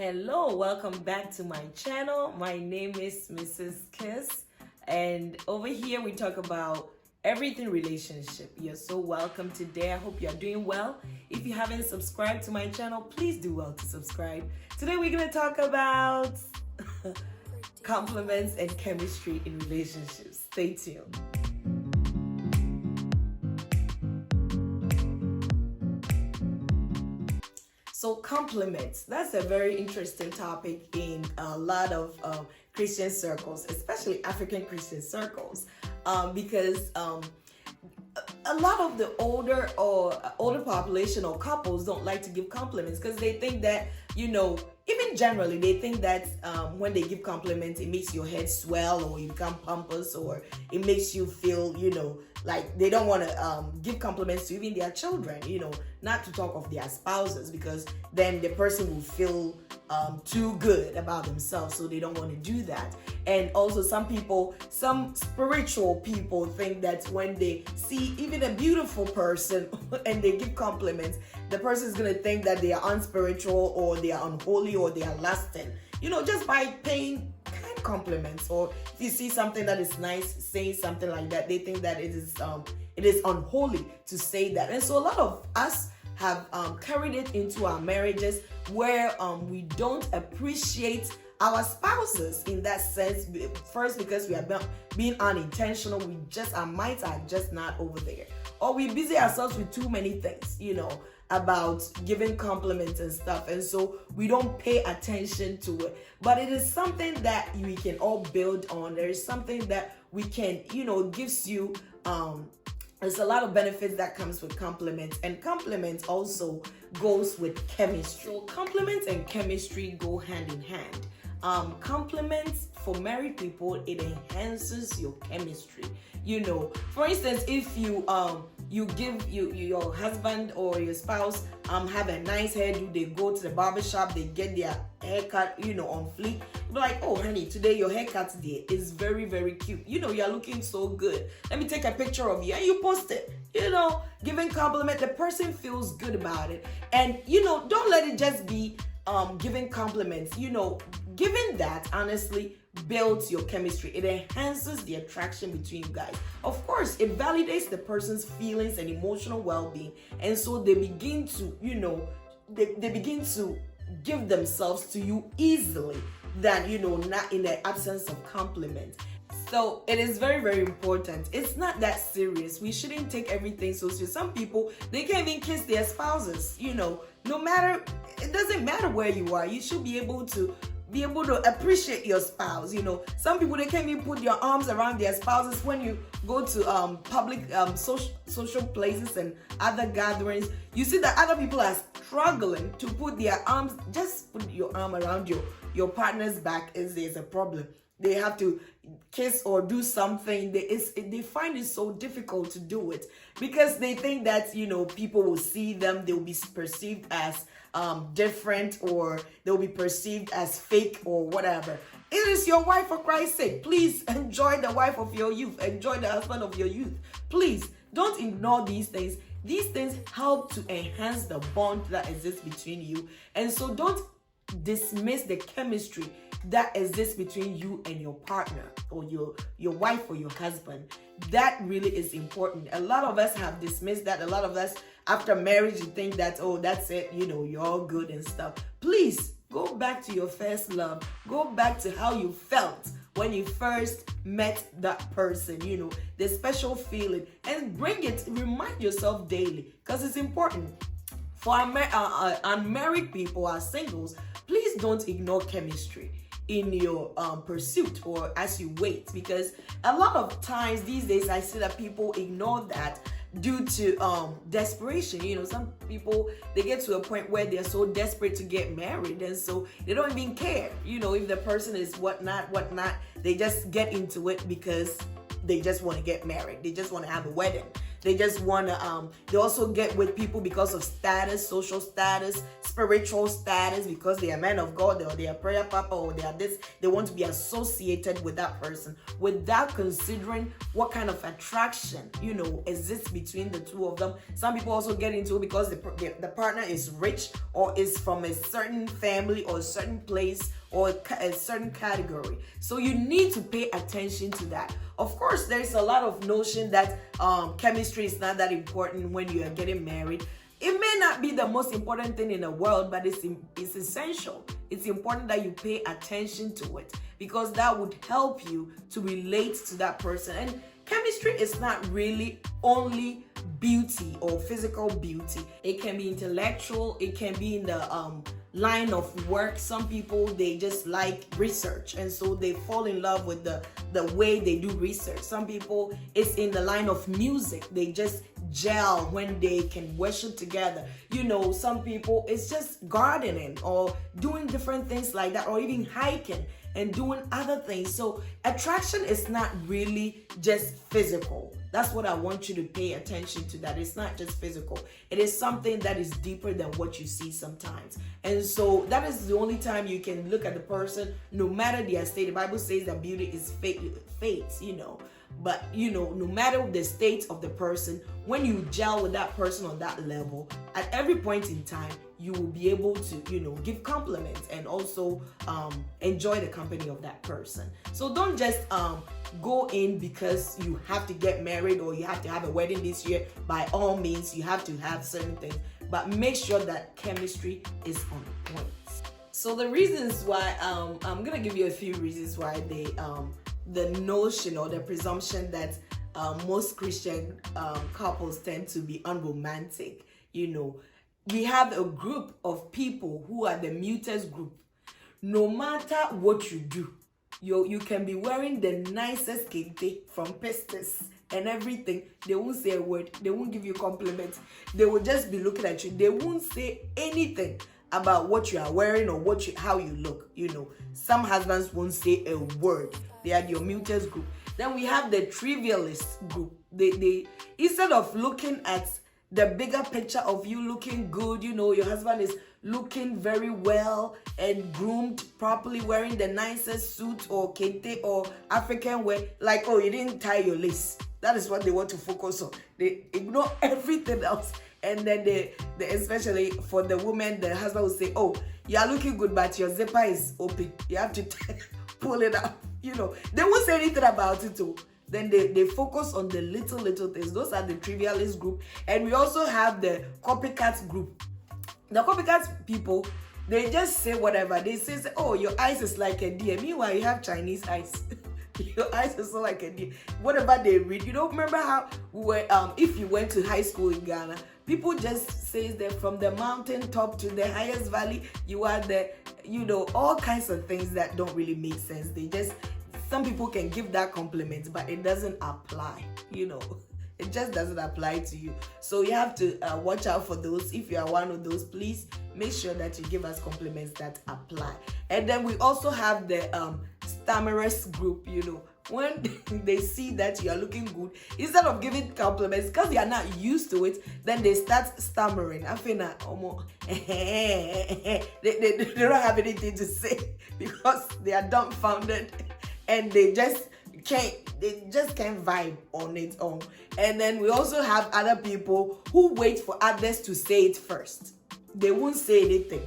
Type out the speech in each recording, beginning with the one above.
Hello, welcome back to my channel. My name is Mrs. Kiss, and over here we talk about everything relationship. You're so welcome today. I hope you're doing well. If you haven't subscribed to my channel, please do well to subscribe. Today we're going to talk about compliments and chemistry in relationships. Stay tuned. So compliments, that's a very interesting topic in a lot of Christian circles, especially African Christian circles, because a lot of the older population or couples don't like to give compliments because they think that, even generally, they think that when they give compliments, it makes your head swell or you become pompous or it makes you feel, like they don't want to give compliments to even their children, not to talk of their spouses, because then the person will feel too good about themselves, so they don't want to do that. And also some spiritual people think that when they see even a beautiful person and they give compliments, the person is going to think that they are unspiritual or they are unholy or they are lusting, just by paying kind compliments. Or if you see something that is nice, saying something like that, they think that it is unholy to say that. And so a lot of us have carried it into our marriages where we don't appreciate our spouses in that sense. First, because we are being unintentional, our minds are just not over there, or we busy ourselves with too many things, about giving compliments and stuff, and so we don't pay attention to it. But it is something that we can all build on. There is something that we can, gives you there's a lot of benefits that comes with compliments, and compliments also goes with chemistry. So compliments and chemistry go hand in hand. Compliments for married people, it enhances your chemistry. For instance, if you give your husband or your spouse have a nice hairdo, they go to the barber shop, they get their haircut, on fleek. You're like, oh honey, today your haircut day is very, very cute. You're looking so good. Let me take a picture of you, and you post it. Giving compliment, the person feels good about it. And don't let it just be giving compliments. Giving that honestly builds your chemistry. It enhances the attraction between you guys. Of course, it validates the person's feelings and emotional well-being, and so they begin to, they begin to give themselves to you easily than, not in the absence of compliments. So it is very, very important. It's not that serious. We shouldn't take everything so serious. Some people, they can't even kiss their spouses, no matter, it doesn't matter where you are. You should be able to appreciate your spouse. Some people, they can't even put your arms around their spouses. When you go to public social places and other gatherings, you see that other people are struggling to put their arms. Just put your arm around your partner's back is a problem. They have to kiss or do something. They find it so difficult to do it because they think that people will see them, they will be perceived as different, or they'll be perceived as fake or whatever. It is your wife, for Christ's sake. Please enjoy the wife of your youth. Enjoy the husband of your youth. Please don't ignore these things. These things help to enhance the bond that exists between you. And so don't dismiss the chemistry that exists between you and your partner, or your wife or your husband. That really is important. A lot of us have dismissed that. A lot of us, after marriage, you think that, oh, that's it, you're all good and stuff. Please go back to your first love. Go back to how you felt when you first met that person, the special feeling, and remind yourself daily, because it's important. For unmarried people, our singles, please don't ignore chemistry in your pursuit or as you wait, because a lot of times these days I see that people ignore that due to desperation. Some people, they get to a point where they're so desperate to get married, and so they don't even care if the person is whatnot. They just get into it because they just want to get married. They just want to have a wedding. They just want to, they also get with people because of status, social status, spiritual status, because they are men of God, or they are prayer papa, or they are this. They want to be associated with that person without considering what kind of attraction, exists between the two of them. Some people also get into it because the partner is rich or is from a certain family or a certain place or a certain category. So you need to pay attention to that. Of course, there's a lot of notion that chemistry is not that important when you are getting married. It may not be the most important thing in the world, but it's essential. It's important that you pay attention to it, because that would help you to relate to that person. And chemistry is not really only beauty or physical beauty. It can be intellectual. It can be in the line of work. Some people, they just like research, and so they fall in love with the way they do research. Some people, it's in the line of music. They just gel when they can worship together. Some people, it's just gardening or doing different things like that, or even hiking and doing other things. So attraction is not really just physical. That's what I want you to pay attention to, that it's not just physical. It is something that is deeper than what you see sometimes. And so that is the only time you can look at the person, no matter their state. The Bible says that beauty is fades, But, no matter the state of the person, when you gel with that person on that level, at every point in time, you will be able to, give compliments and also enjoy the company of that person. So don't just go in because you have to get married or you have to have a wedding this year. By all means, you have to have certain things, but make sure that chemistry is on point. So the reasons why, I'm going to give you a few reasons why the notion or the presumption that most Christian couples tend to be unromantic. We have a group of people who are the mutest group. No matter what you do, you can be wearing the nicest kente from Pistis and everything. They won't say a word. They won't give you compliments. They will just be looking at you. They won't say anything about what you are wearing or how you look. Some husbands won't say a word. They are your mutest group. Then we have the trivialist group. They instead of looking at the bigger picture of you looking good, your husband is looking very well and groomed properly, wearing the nicest suit or kente or African wear, like, oh, you didn't tie your lace. That is what they want to focus on. They ignore everything else. And then they especially for the woman, the husband will say, oh, you are looking good, but your zipper is open. You have to pull it up. They won't say anything about it too. Then they focus on the little things. Those are the trivialist group. And we also have the copycat group. The copycat people, they just say whatever. They say, oh, your eyes is like a deer. Meanwhile, you have Chinese eyes. Your eyes is so like a deer. Whatever they read. Remember how we were, if you went to high school in Ghana, people just say that from the mountain top to the highest valley, you are the, all kinds of things that don't really make sense. Some people can give that compliment, but it doesn't apply, It just doesn't apply to you. So you have to watch out for those. If you are one of those, please make sure that you give us compliments that apply. And then we also have the stammerers group, When they see that you are looking good, instead of giving compliments, because they are not used to it, then they start stammering. I feel like they don't have anything to say because they are dumbfounded and they just can't vibe on its own. And then we also have other people who wait for others to say it first. They won't say anything.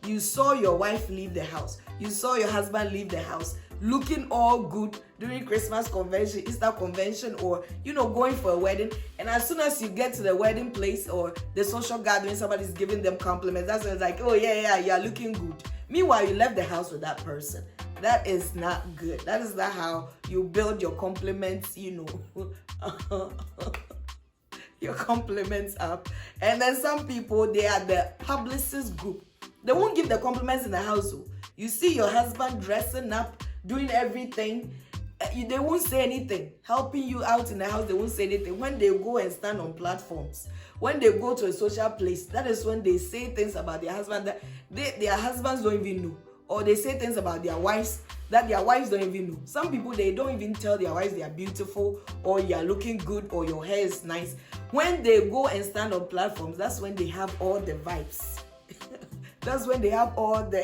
You saw your wife leave the house. You saw your husband leave the house looking all good during Christmas convention, Easter convention, or going for a wedding. And as soon as you get to the wedding place or the social gathering, somebody's giving them compliments. That's when it's like, oh yeah, you're looking good. Meanwhile, you left the house with that person. That is not good. That is not how you build your compliments, your compliments up. And then some people, they are the publicist group. They won't give the compliments in the household. You see your husband dressing up, doing everything. They won't say anything. Helping you out in the house, they won't say anything. When they go and stand on platforms, when they go to a social place, that is when they say things about their husband that their husbands don't even know. Or they say things about their wives that their wives don't even know. Some people, they don't even tell their wives they are beautiful, or you are looking good, or your hair is nice. When they go and stand on platforms, that's when they have all the vibes. That's when they have all the,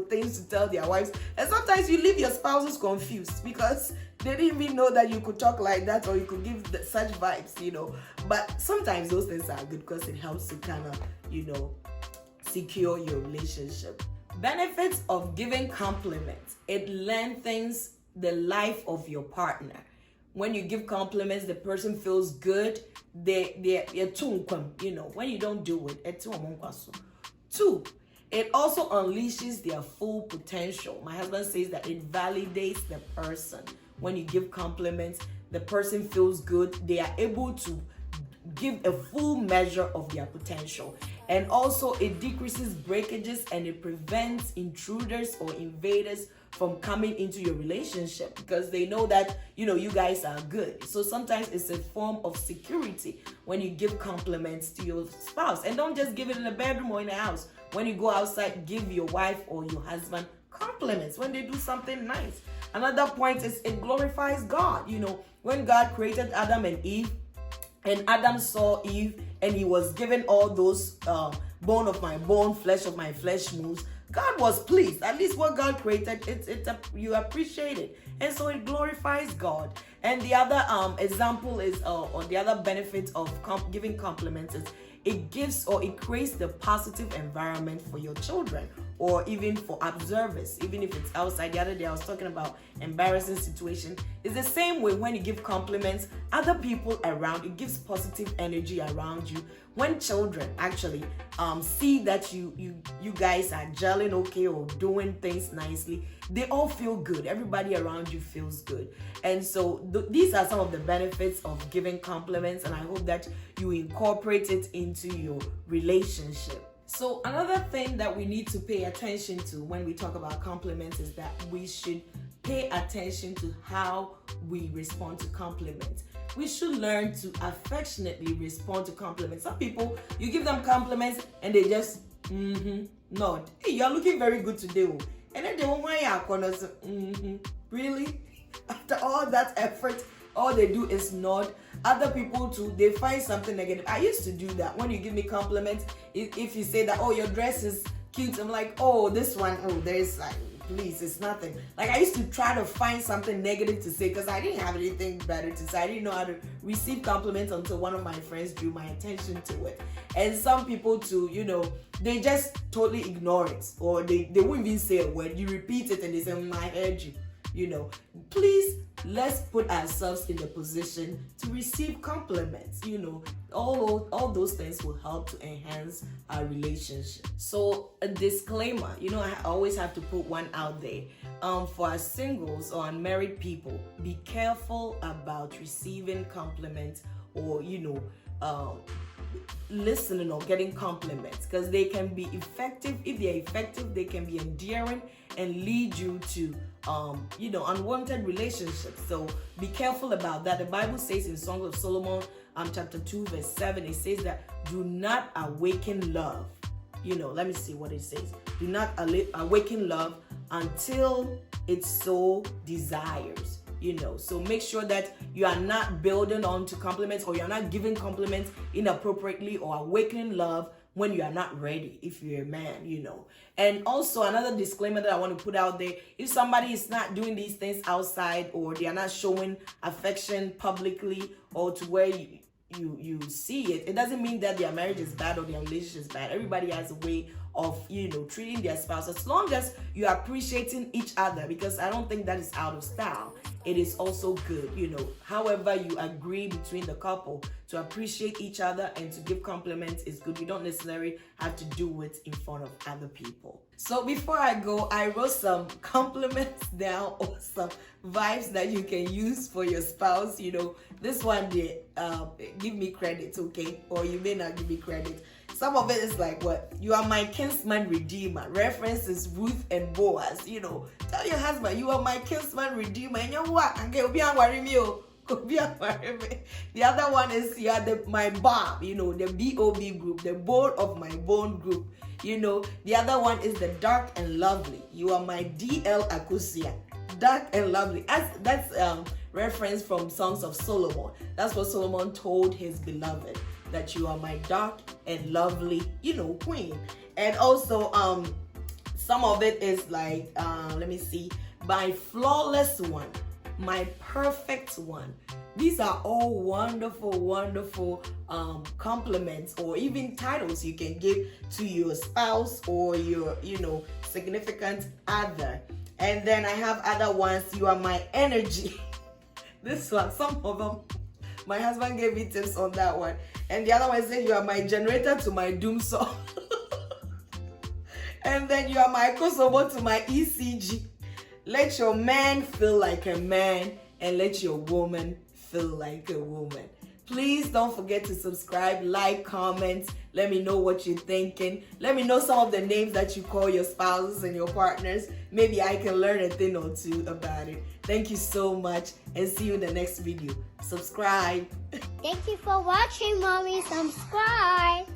things to tell their wives. And sometimes you leave your spouses confused because they didn't even know that you could talk like that, or you could give such vibes, But sometimes those things are good because it helps to kind of, secure your relationship. Benefits of giving compliments. It lengthens the life of your partner. When you give compliments, the person feels good. When you don't do it. 2, it also unleashes their full potential. My husband says that it validates the person. When you give compliments, the person feels good. They are able to give a full measure of their potential. And also it decreases breakages, and it prevents intruders or invaders from coming into your relationship, because they know that, you guys are good. So sometimes it's a form of security when you give compliments to your spouse. And don't just give it in the bedroom or in the house. When you go outside, give your wife or your husband compliments when they do something nice. Another point is it glorifies God. When God created Adam and Eve, and Adam saw Eve, and he was given all those bone of my bone, flesh of my flesh moves, God was pleased. At least what God created, you appreciate it. And so it glorifies God. And the other example is, or the other benefit of giving compliments is, it gives or it creates the positive environment for your children, or even for observers, even if it's outside. The other day I was talking about embarrassing situation. It's the same way when you give compliments, other people around, it gives positive energy around you. When children actually see that you guys are gelling okay, or doing things nicely, they all feel good. Everybody around you feels good. And so these are some of the benefits of giving compliments, and I hope that you incorporate it into your relationship. So another thing that we need to pay attention to when we talk about compliments is that we should pay attention to how we respond to compliments. We should learn to affectionately respond to compliments. Some people, you give them compliments and they just nod. Hey, you're looking very good today. And then they won't want really? After all that effort, all they do is nod. Other people too, they find something negative. I used to do that. When you give me compliments, if you say that, oh, your dress is cute, I'm like, oh, this one, there's like, please, it's nothing. Like, I used to try to find something negative to say because I didn't have anything better to say. I didn't know how to receive compliments until one of my friends drew my attention to it. And some people too, they just totally ignore it, or they won't even say a word. You repeat it and they say, I heard you. Please, let's put ourselves in the position to receive compliments. All those things will help to enhance our relationship. So a disclaimer, I always have to put one out there. For our singles or unmarried people, be careful about receiving compliments, or listening or getting compliments, because they can be effective. If they're effective, they can be endearing and lead you to unwanted relationships. So be careful about that. The Bible says in Songs of Solomon chapter 2 verse 7, it says that do not awaken love. Let me see what it says. Do not awaken love until it so desires. So make sure that you are not building on to compliments, or you're not giving compliments inappropriately, or awakening love when you are not ready, if you're a man. And also another disclaimer that I want to put out there, if somebody is not doing these things outside, or they are not showing affection publicly, or to where you see it, it doesn't mean that their marriage is bad or their relationship is bad. Everybody has a way of treating their spouse, as long as you are appreciating each other, because I don't think that is out of style. It is also good, however you agree between the couple to appreciate each other and to give compliments is good. You don't necessarily have to do it in front of other people. So before I go, I wrote some compliments down, or some vibes that you can use for your spouse. This one day, give me credit, okay? Or you may not give me credit. Some of it is like, what? You are my kinsman redeemer. Reference is Ruth and Boaz. Tell your husband, you are my kinsman redeemer. And you know what? The other one is, you are my BOB, the BOB group, the bone of my bone group. The other one is the dark and lovely. You are my DL Akusia. dark and lovely. That's reference from Songs of Solomon. That's what Solomon told his beloved, that you are my dark and lovely, queen. And also, some of it is like, let me see, my flawless one, my perfect one. These are all wonderful, wonderful compliments or even titles you can give to your spouse or your, significant other. And then I have other ones. You are my energy. This one, some of them, my husband gave me tips on that one. And the other one said, you are my generator to my doom song. And then you are my Kosovo to my ECG. Let your man feel like a man and let your woman feel like a woman. Please don't forget to subscribe, like, comment. Let me know what you're thinking. Let me know some of the names that you call your spouses and your partners. Maybe I can learn a thing or two about it. Thank you so much and see you in the next video. Subscribe. Thank you for watching, Mommy. Subscribe.